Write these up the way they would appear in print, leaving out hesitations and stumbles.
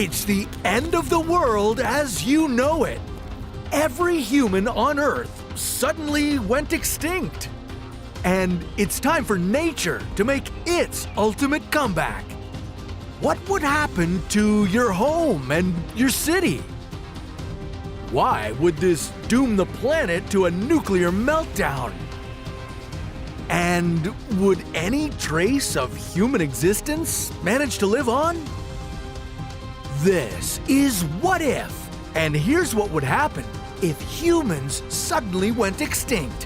It's the end of the world as you know it. Every human on Earth suddenly went extinct. And it's time for nature to make its ultimate comeback. What would happen to your home and your city? Why would this doom the planet to a nuclear meltdown? And would any trace of human existence manage to live on? This is What If, and here's what would happen if humans suddenly went extinct.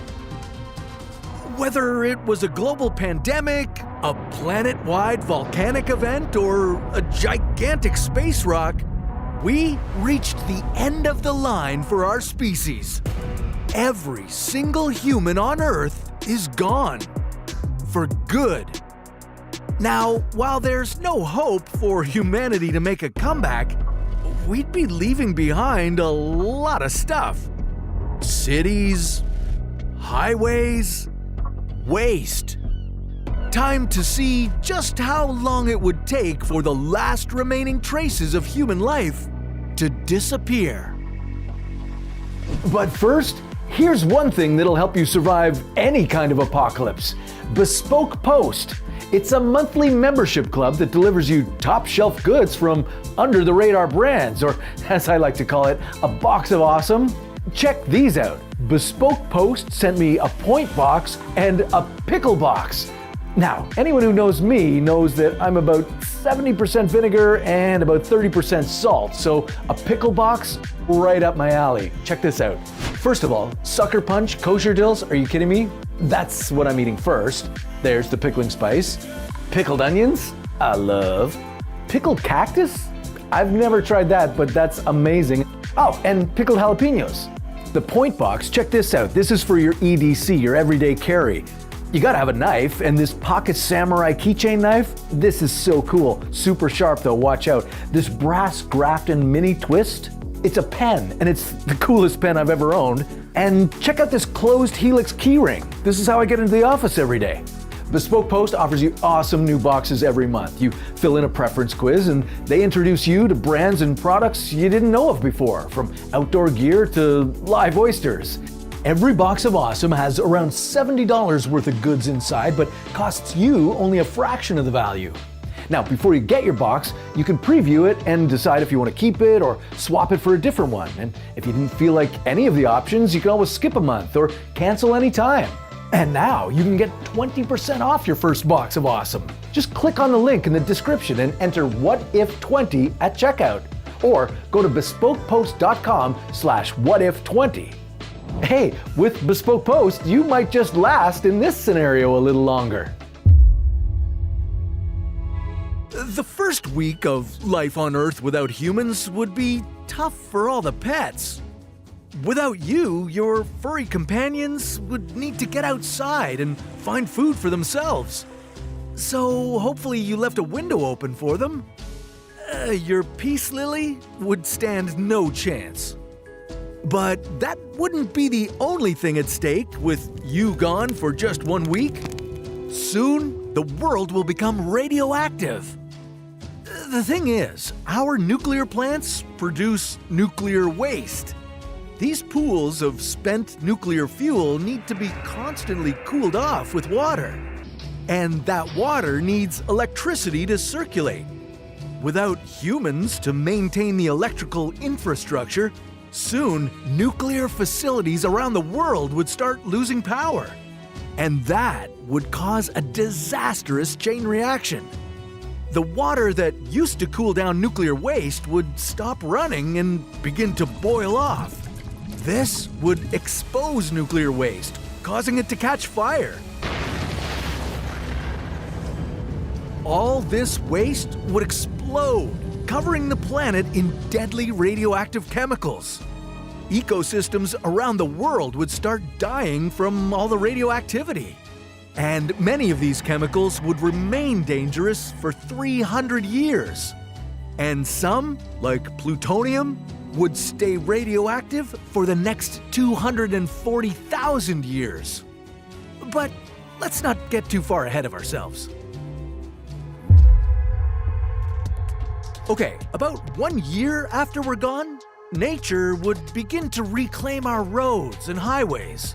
Whether it was a global pandemic, a planet-wide volcanic event, or a gigantic space rock, we reached the end of the line for our species. Every single human on Earth is gone. For good. Now, while there's no hope for humanity to make a comeback, we'd be leaving behind a lot of stuff. Cities, highways, waste. Time to see just how long it would take for the last remaining traces of human life to disappear. But first, here's one thing that'll help you survive any kind of apocalypse. Bespoke Post. It's a monthly membership club that delivers you top shelf goods from under the radar brands, or as I like to call it, a box of awesome. Check these out. Bespoke Post sent me a point box and a pickle box. Now, anyone who knows me knows that I'm about 70% vinegar and about 30% salt, so a pickle box, right up my alley. Check this out. First of all, Sucker Punch kosher dills, are you kidding me? That's what I'm eating first. There's the pickling spice. Pickled onions, I love. Pickled cactus? I've never tried that, but that's amazing. Oh, and pickled jalapenos. The point box, check this out. This is for your EDC, your everyday carry. You gotta have a knife, and this pocket samurai keychain knife, this is so cool. Super sharp though, watch out. This brass Grafton mini twist, it's a pen, and it's the coolest pen I've ever owned. And check out this closed helix keyring. This is how I get into the office every day. Bespoke Post offers you awesome new boxes every month. You fill in a preference quiz and they introduce you to brands and products you didn't know of before, from outdoor gear to live oysters. Every box of awesome has around $70 worth of goods inside, but costs you only a fraction of the value. Now, before you get your box, you can preview it and decide if you want to keep it or swap it for a different one. And if you didn't feel like any of the options, you can always skip a month or cancel anytime. And now you can get 20% off your first box of awesome. Just click on the link in the description and enter WhatIf20 at checkout. Or go to bespokepost.com/whatif20. Hey, with Bespoke Post, you might just last in this scenario a little longer. The first week of life on Earth without humans would be tough for all the pets. Without you, your furry companions would need to get outside and find food for themselves. So hopefully you left a window open for them. Your peace lily would stand no chance. But that wouldn't be the only thing at stake with you gone for just 1 week. Soon, the world will become radioactive. The thing is, our nuclear plants produce nuclear waste. These pools of spent nuclear fuel need to be constantly cooled off with water. And that water needs electricity to circulate. Without humans to maintain the electrical infrastructure, soon nuclear facilities around the world would start losing power. And that would cause a disastrous chain reaction. The water that used to cool down nuclear waste would stop running and begin to boil off. This would expose nuclear waste, causing it to catch fire. All this waste would explode, covering the planet in deadly radioactive chemicals. Ecosystems around the world would start dying from all the radioactivity. And many of these chemicals would remain dangerous for 300 years. And some, like plutonium, would stay radioactive for the next 240,000 years. But let's not get too far ahead of ourselves. Okay, about 1 year after we're gone, nature would begin to reclaim our roads and highways.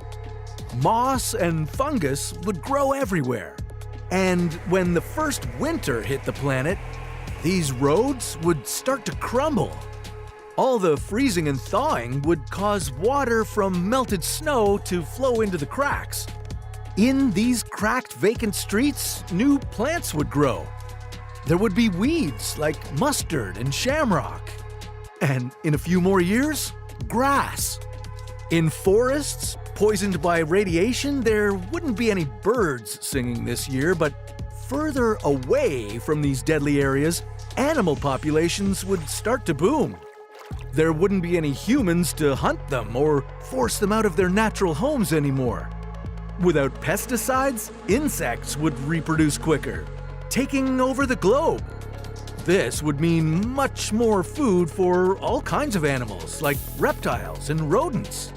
Moss and fungus would grow everywhere. And when the first winter hit the planet, these roads would start to crumble. All the freezing and thawing would cause water from melted snow to flow into the cracks. In these cracked, vacant streets, new plants would grow. There would be weeds like mustard and shamrock. And in a few more years, grass. In forests, poisoned by radiation, there wouldn't be any birds singing this year, but further away from these deadly areas, animal populations would start to boom. There wouldn't be any humans to hunt them or force them out of their natural homes anymore. Without pesticides, insects would reproduce quicker, taking over the globe. This would mean much more food for all kinds of animals, like reptiles and rodents.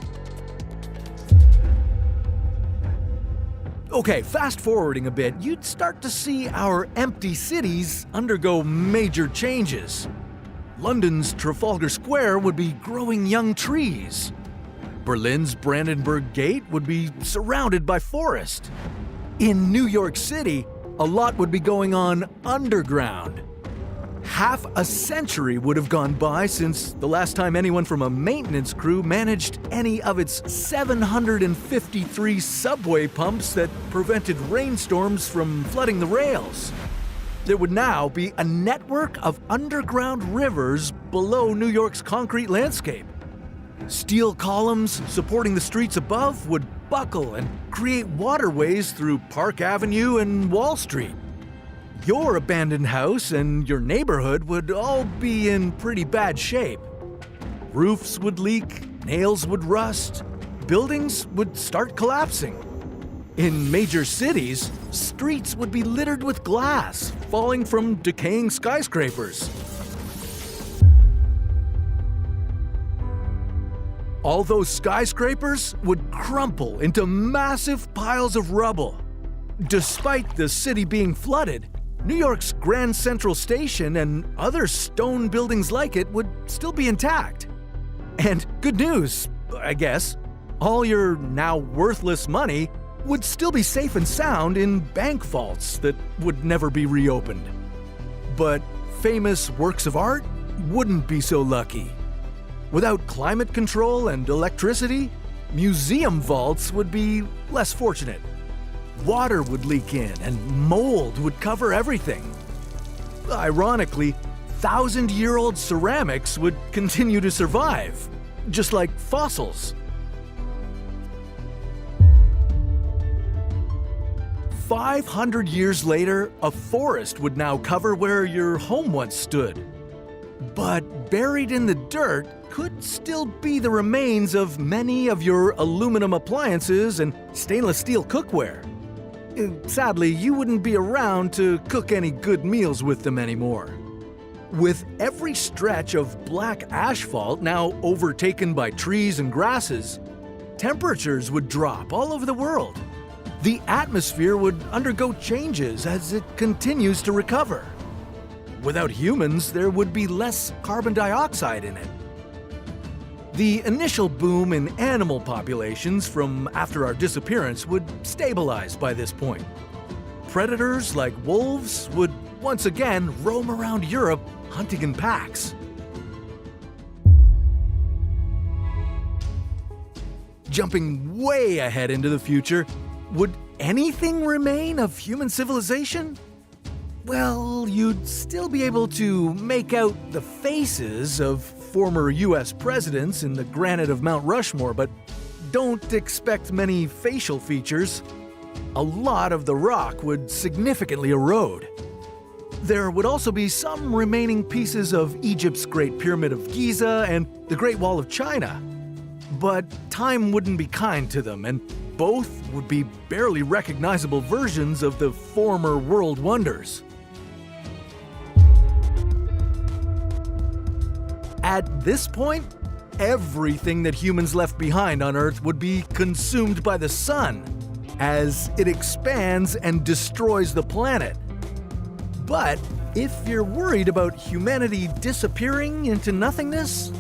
Okay, fast forwarding a bit, you'd start to see our empty cities undergo major changes. London's Trafalgar Square would be growing young trees. Berlin's Brandenburg Gate would be surrounded by forest. In New York City, a lot would be going on underground. Half a century would have gone by since the last time anyone from a maintenance crew managed any of its 753 subway pumps that prevented rainstorms from flooding the rails. There would now be a network of underground rivers below New York's concrete landscape. Steel columns supporting the streets above would buckle and create waterways through Park Avenue and Wall Street. Your abandoned house and your neighborhood would all be in pretty bad shape. Roofs would leak, nails would rust, buildings would start collapsing. In major cities, streets would be littered with glass falling from decaying skyscrapers. All those skyscrapers would crumple into massive piles of rubble. Despite the city being flooded, New York's Grand Central Station and other stone buildings like it would still be intact. And good news, I guess, all your now worthless money would still be safe and sound in bank vaults that would never be reopened. But famous works of art wouldn't be so lucky. Without climate control and electricity, museum vaults would be less fortunate. Water would leak in and mold would cover everything. Ironically, 1,000-year-old ceramics would continue to survive, just like fossils. 500 years later, a forest would now cover where your home once stood. But buried in the dirt could still be the remains of many of your aluminum appliances and stainless steel cookware. Sadly, you wouldn't be around to cook any good meals with them anymore. With every stretch of black asphalt now overtaken by trees and grasses, temperatures would drop all over the world. The atmosphere would undergo changes as it continues to recover. Without humans, there would be less carbon dioxide in it. The initial boom in animal populations from after our disappearance would stabilize by this point. Predators like wolves would once again roam around Europe hunting in packs. Jumping way ahead into the future, would anything remain of human civilization? Well, you'd still be able to make out the faces of former US presidents in the granite of Mount Rushmore, but don't expect many facial features. A lot of the rock would significantly erode. There would also be some remaining pieces of Egypt's Great Pyramid of Giza and the Great Wall of China. But time wouldn't be kind to them, and both would be barely recognizable versions of the former world wonders. At this point, everything that humans left behind on Earth would be consumed by the sun as it expands and destroys the planet. But If you're worried about humanity disappearing into nothingness,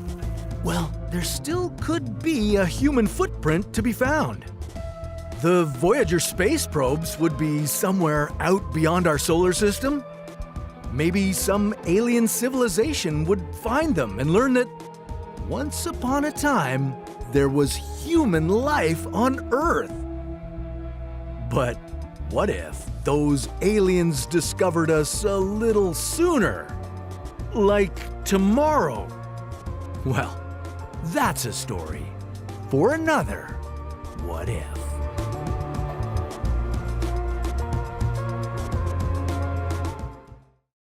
well, there still could be a human footprint to be found. The Voyager space probes would be somewhere out beyond our solar system. Maybe some alien civilization would find them and learn that once upon a time, there was human life on Earth. But what if those aliens discovered us a little sooner? Like tomorrow? Well, that's a story for another What If.